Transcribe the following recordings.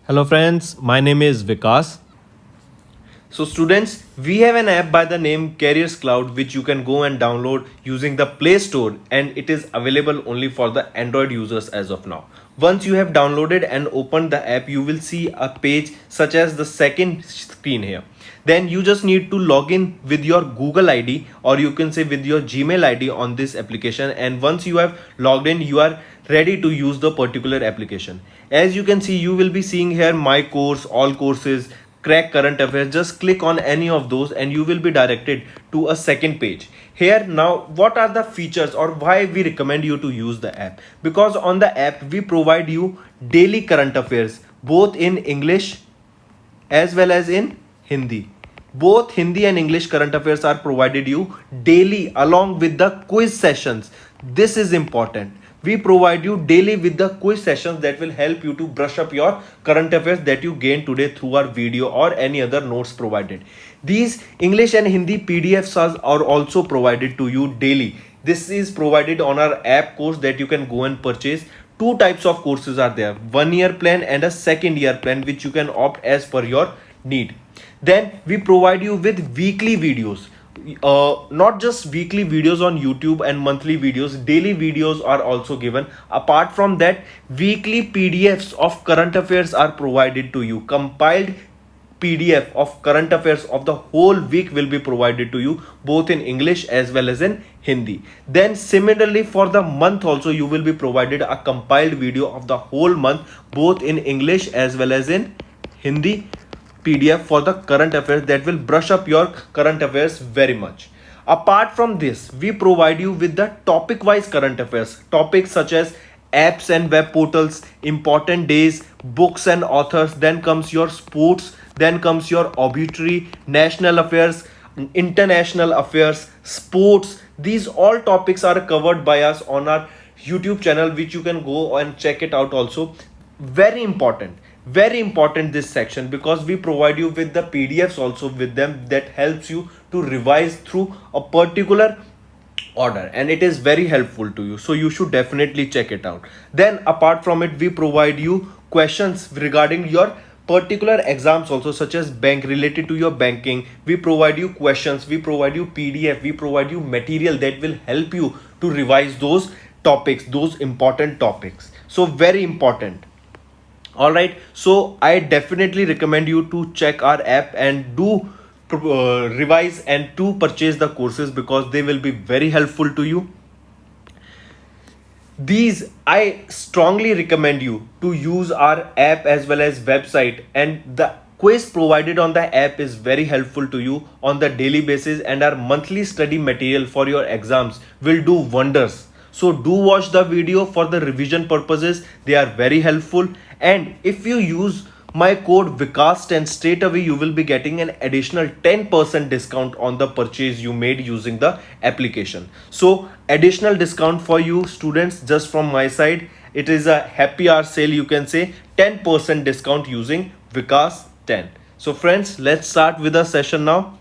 Hello friends, my name is Vikas. So students, we have an app by the name Careers Cloud which you can go and download using the Play Store, and it is available only for the Android users as of now. Once you have downloaded and opened the app, you will see a page such as the second screen here. Then you just need to log in with your Google ID, or you can say with your Gmail ID on this application, and once you have logged in, you are ready to use the particular application. As you can see, you will be seeing here my course, all courses, crack current affairs. Just click on any of those and you will be directed to a second page. Here now, what are the features or why we recommend you to use the app? Because on the app we provide you daily current affairs both in English as well as in Hindi. Both Hindi and English current affairs are provided you daily along with the quiz sessions. This is important. We provide you daily with the quiz sessions that will help you to brush up your current affairs that you gain today through our video or any other notes provided. These English and Hindi PDFs are also provided to you daily. This is provided on our app course that you can go and purchase. Two types of courses are there, 1 year plan and a second year plan, which you can opt as per your need. Then we provide you with weekly videos, not just weekly videos on YouTube and monthly videos, daily videos are also given. Apart from that, weekly PDFs of current affairs are provided to you. Compiled PDF of current affairs of the whole week will be provided to you both in English as well as in Hindi. Then similarly for the month also, you will be provided a compiled video of the whole month both in English as well as in Hindi PDF for the current affairs that will brush up your current affairs very much. Apart from this, we provide you with the topic wise current affairs, topics such as apps and web portals, important days, books and authors. Then comes your sports, then comes your obituary, national affairs, international affairs, sports. These all topics are covered by us on our YouTube channel, which you can go and check it out also. Very important this section, because we provide you with the PDFs also with them that helps you to revise through a particular order, and it is very helpful to you, so you should definitely check it out. Then apart from it, we provide you questions regarding your particular exams also, such as bank, related to your banking. We provide you questions, we provide you PDF, we provide you material that will help you to revise those topics, those important topics. So very important. All right, so I definitely recommend you to check our app and do revise and to purchase the courses, because they will be very helpful to you. These, I strongly recommend you to use our app as well as website, and the quiz provided on the app is very helpful to you on the daily basis, and our monthly study material for your exams will do wonders. So do watch the video for the revision purposes, they are very helpful. And if you use my code Vikas10, straight away you will be getting an additional 10% discount on the purchase you made using the application. So additional discount for you students just from my side. It is a happy hour sale, you can say, 10% discount using Vikas10. So friends, let's start with the session now.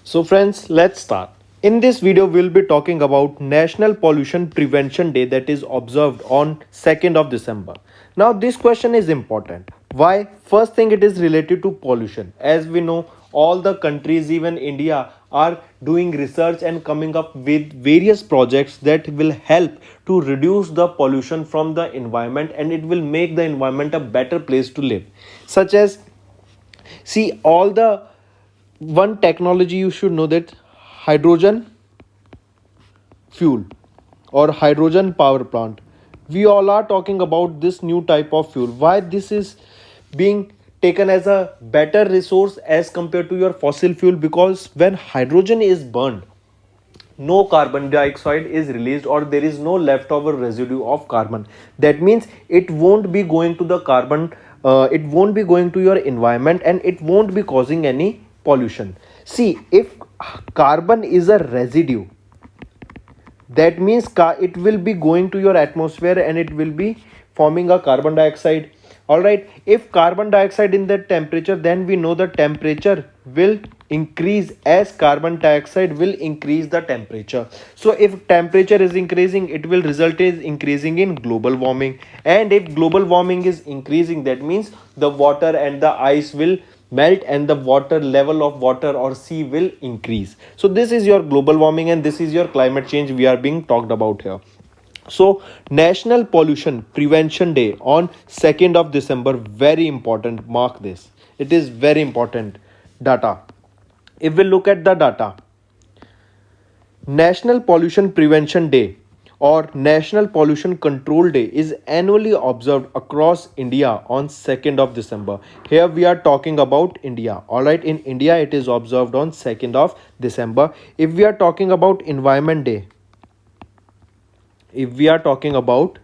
So friends, let's start. In this video, we'll be talking about National Pollution Prevention Day that is observed on 2nd of December. Now, this question is important. Why? First thing, it is related to pollution. As we know, all the countries, even India, are doing research and coming up with various projects that will help to reduce the pollution from the environment, and it will make the environment a better place to live. Such as, see, all the one technology you should know, that hydrogen fuel or hydrogen power plant. We all are talking about this new type of fuel. Why this is being taken as a better resource as compared to your fossil fuel? Because when hydrogen is burned, no carbon dioxide is released, or there is no leftover residue of carbon. That means it won't be going to the carbon, it won't be going to your environment, and it won't be causing any pollution. See, if carbon is a residue, that means it will be going to your atmosphere and it will be forming a carbon dioxide. All right, if carbon dioxide in that temperature, then we know the temperature will increase as carbon dioxide will increase the temperature. So if temperature is increasing, it will result in increasing in global warming, and if global warming is increasing, that means the water and the ice will melt and the water level of water or sea will increase. So this is your global warming and this is your climate change we are being talked about here. So National Pollution Prevention Day on 2nd of December, very important, mark this, it is very important data. If we look at the data, National Pollution Prevention Day or National Pollution Control Day is annually observed across India on 2nd of December. Here we are talking about India. Alright, in India it is observed on 2nd of December. If we are talking about Environment Day, if we are talking about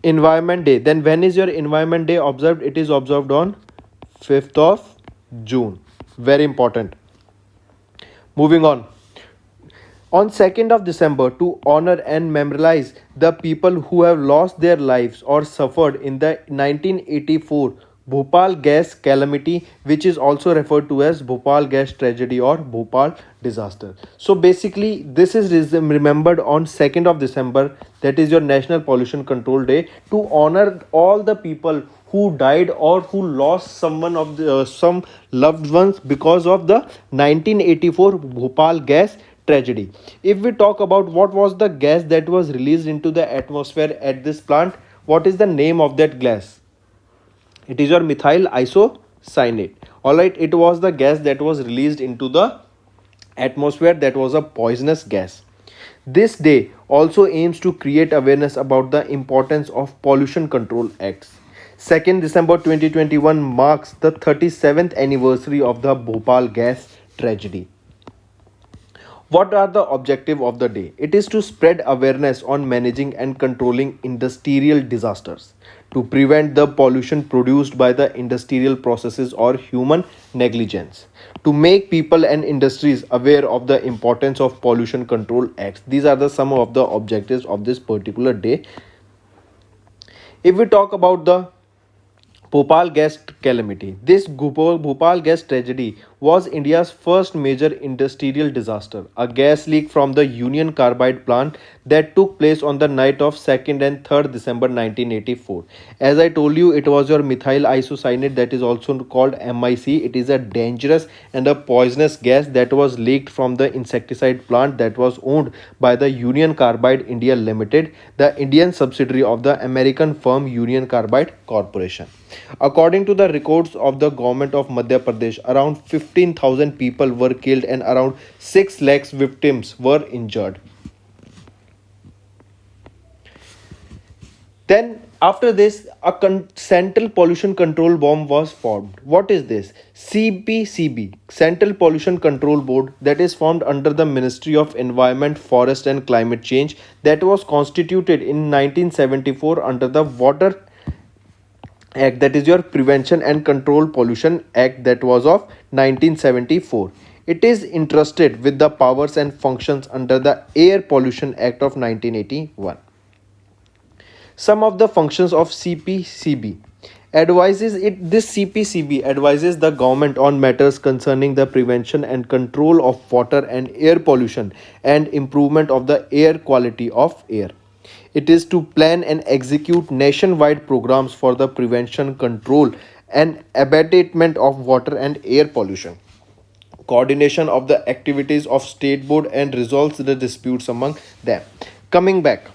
Environment Day, then when is your Environment Day observed? It is observed on 5th of June. Very important. Moving on 2nd of December, to honor and memorialize the people who have lost their lives or suffered in the 1984 Bhopal gas calamity, which is also referred to as Bhopal gas tragedy or Bhopal disaster. So basically this is remembered on 2nd of December, that is your National Pollution Control Day, to honor all the people who died or who lost someone of some loved ones because of the 1984 Bhopal gas tragedy. If we talk about what was the gas that was released into the atmosphere at this plant, what is the name of that gas? It is your methyl isocyanate. Alright, it was the gas that was released into the atmosphere, that was a poisonous gas. This day also aims to create awareness about the importance of pollution control acts. 2nd December 2021 marks the 37th anniversary of the Bhopal gas tragedy. What are the objective of the day? It is to spread awareness on managing and controlling industrial disasters, to prevent the pollution produced by the industrial processes or human negligence, to make people and industries aware of the importance of pollution control acts. These are the some of the objectives of this particular day. If we talk about the Bhopal gas calamity, this Bhopal gas tragedy was India's first major industrial disaster, a gas leak from the Union Carbide plant that took place on the night of 2nd and 3rd December 1984. As I told you, it was your methyl isocyanate, that is also called MIC. It is a dangerous and a poisonous gas that was leaked from the insecticide plant that was owned by the Union Carbide India Limited, the Indian subsidiary of the American firm Union Carbide Corporation. According to the records of the government of Madhya Pradesh, around 15,000 people were killed and around 6 lakhs victims were injured. Then after this, a Central Pollution Control Board was formed. What is this? CPCB, Central Pollution Control Board, that is formed under the Ministry of Environment, Forest and Climate Change, that was constituted in 1974 under the Water Act, that is your Prevention and Control Pollution Act, that was of 1974. It is entrusted with the powers and functions under the Air Pollution Act of 1981. Some of the functions of CPCB advises it. This CPCB advises the government on matters concerning the prevention and control of water and air pollution and improvement of the air quality of air. It is to plan and execute nationwide programs for the prevention, control, and abatement of water and air pollution, coordination of the activities of state board, and resolves the disputes among them. Coming back,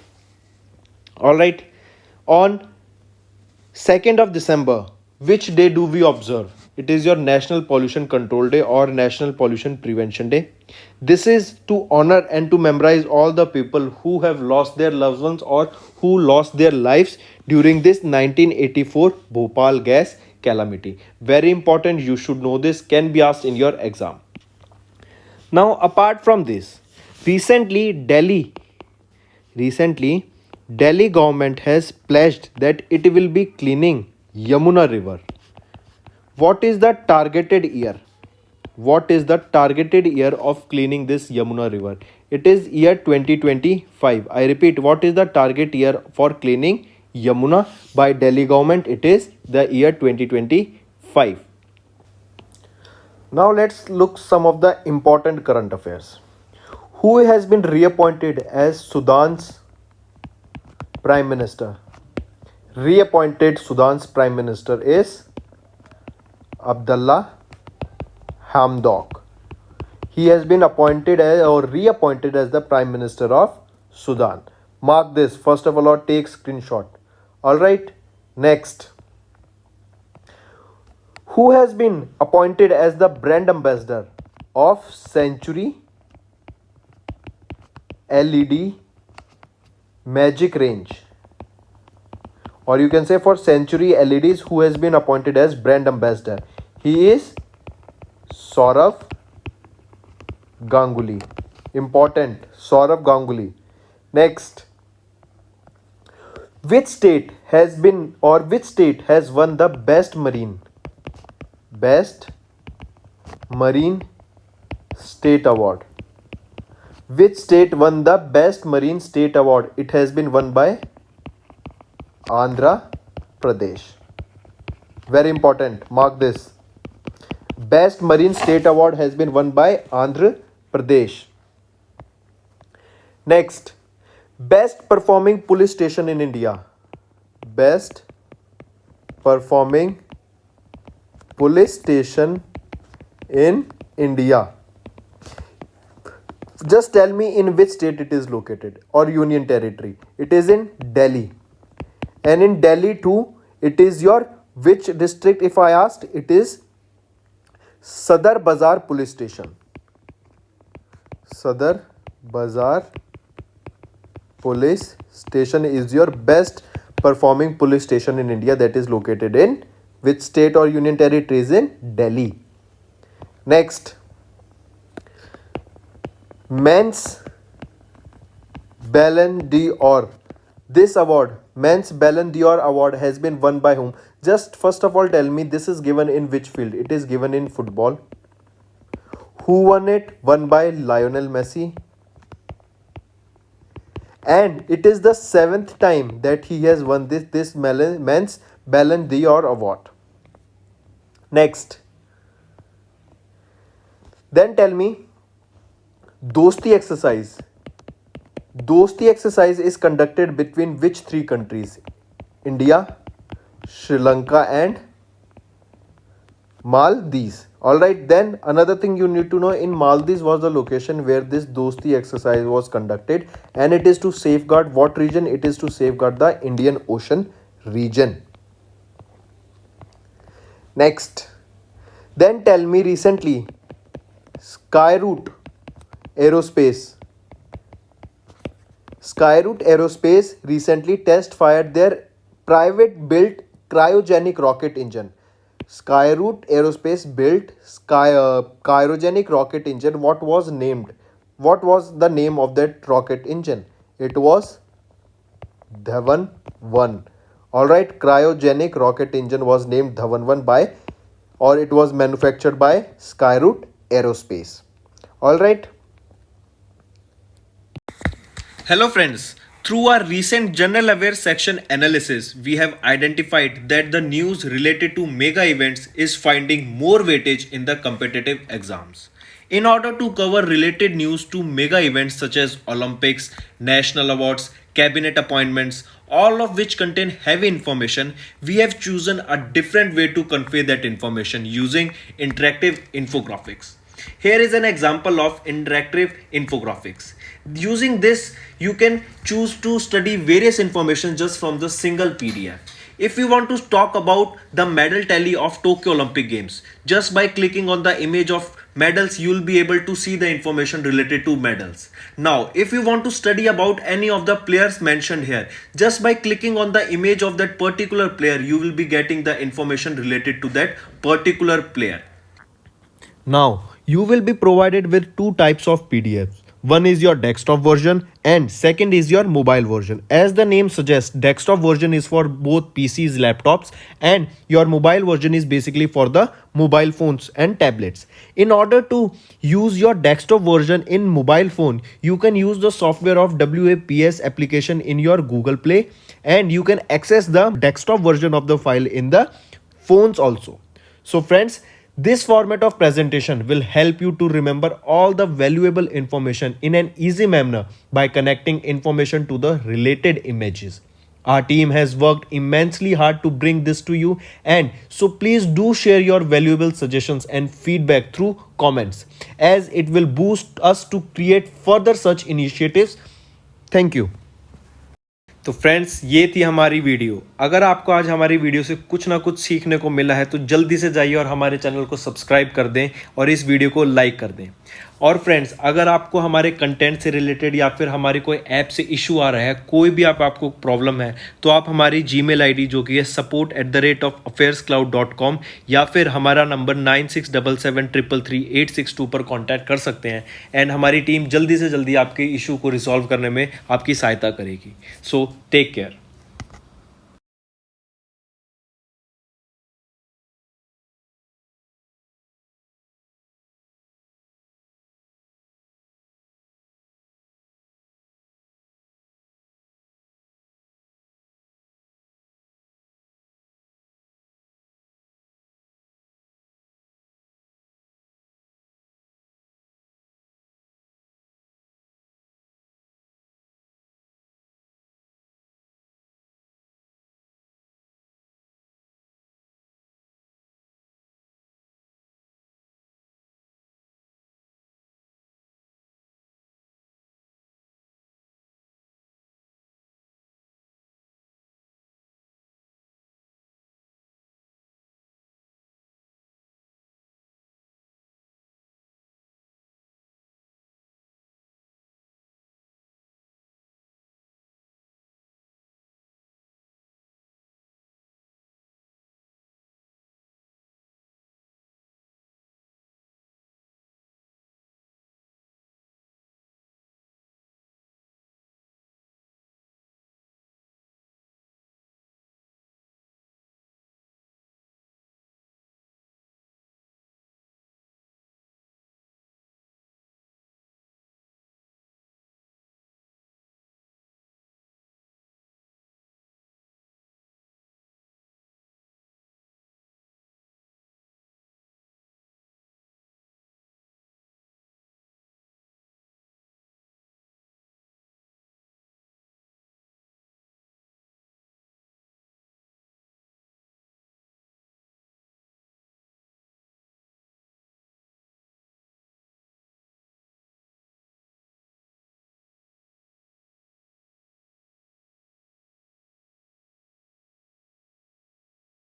all right, on 2nd of December, which day do we observe? It is your National Pollution Control Day or National Pollution Prevention Day. This is to honor and to memorize all the people who have lost their loved ones or who lost their lives during this 1984 Bhopal gas calamity. Very important, you should know this, can be asked in your exam. Now, apart from this, recently Delhi government has pledged that it will be cleaning Yamuna River. What is the targeted year? What is the targeted year of cleaning this Yamuna River? It is year 2025. I repeat, what is the target year for cleaning Yamuna by Delhi government? It is the year 2025. Now let's look some of the important current affairs. Who has been reappointed as Sudan's Prime Minister? Reappointed Sudan's Prime Minister is Abdullah Hamdok. He has been appointed as or reappointed as the Prime Minister of Sudan. Mark this. First of all, or take screenshot. Alright. Next. Who has been appointed as the brand ambassador of Century LED Magic Range? Or you can say for Century LEDs, who has been appointed as brand ambassador? He is Saurav Ganguly. Important. Saurav Ganguly. Next. Which state has won the Best Marine State Award? Which state won the Best Marine State Award? It has been won by Andhra Pradesh. Very important. Mark this. Best Marine State Award has been won by Andhra Pradesh. Next. Best performing police station in India. Best performing police station in India. Just tell me in which state it is located or union territory. It is in Delhi. And in Delhi too, it is your which district? If I asked, it is Sadar Bazar Police Station. Sadar Bazar Police Station is your best performing police station in India, that is located in which state or union territory? Is in Delhi. Next. Men's Ballon d'Or. This award, Men's Ballon d'Or award, has been won by whom? Just first of all tell me, this is given in which field? It is given in football. Who won it? Won by Lionel Messi. And it is the 7th time that he has won this Men's Ballon d'Or award. Next. Then tell me, Dosti exercise. Dosti exercise is conducted between which three countries? India, Sri Lanka and Maldives. Alright, then another thing you need to know, in Maldives was the location where this Dosti exercise was conducted, and it is to safeguard what region? It is to safeguard the Indian Ocean region. Next. Then tell me, recently Skyroot Aerospace recently test fired their private built cryogenic rocket engine. Skyroot Aerospace built cryogenic rocket engine. What was named? What was the name of that rocket engine? It was Dhawan 1. Alright, cryogenic rocket engine was named Dhawan 1 by, or it was manufactured by Skyroot Aerospace. Alright. Hello friends. Through our recent general affairs section analysis, we have identified that the news related to mega events is finding more weightage in the competitive exams. In order to cover related news to mega events such as Olympics, national awards, cabinet appointments, all of which contain heavy information, we have chosen a different way to convey that information using interactive infographics. Here is an example of interactive infographics. Using this, you can choose to study various information just from the single PDF. If you want to talk about the medal tally of Tokyo Olympic Games, just by clicking on the image of medals, you will be able to see the information related to medals. Now, if you want to study about any of the players mentioned here, just by clicking on the image of that particular player, you will be getting the information related to that particular player. Now, you will be provided with two types of PDFs. One is your desktop version and second is your mobile version. As the name suggests, desktop version is for both PCs, laptops, and your mobile version is basically for the mobile phones and tablets. In order to use your desktop version in mobile phone, you can use the software of WAPS application in your Google Play, and you can access the desktop version of the file in the phones also. So friends, This format of presentation will help you to remember all the valuable information in an easy manner by connecting information to the related images. Our team has worked immensely hard to bring this to you, and so please do share your valuable suggestions and feedback through comments, as it will boost us to create further such initiatives. Thank you. तो friends, ये थी हमारी video. अगर आपको आज हमारी video से कुछ ना कुछ सीखने को मिला है तो जल्दी से जाइए और हमारे चैनल को सब्सक्राइब कर दें और इस वीडियो को लाइक कर दें। और फ्रेंड्स, अगर आपको हमारे कंटेंट से रिलेटेड या फिर हमारी कोई ऐप से इशू आ रहा है, कोई भी आपको प्रॉब्लम है, तो आप हमारी जीमेल आईडी जो कि है support@affairscloud.com या फिर हमारा नंबर 9677333862 पर कॉन्टैक्ट कर सकते हैं, एंड हमारी टीम जल्दी से जल्दी आपके इशू को रिजॉल्व करने में आपकी सहायता करेगी। So take care.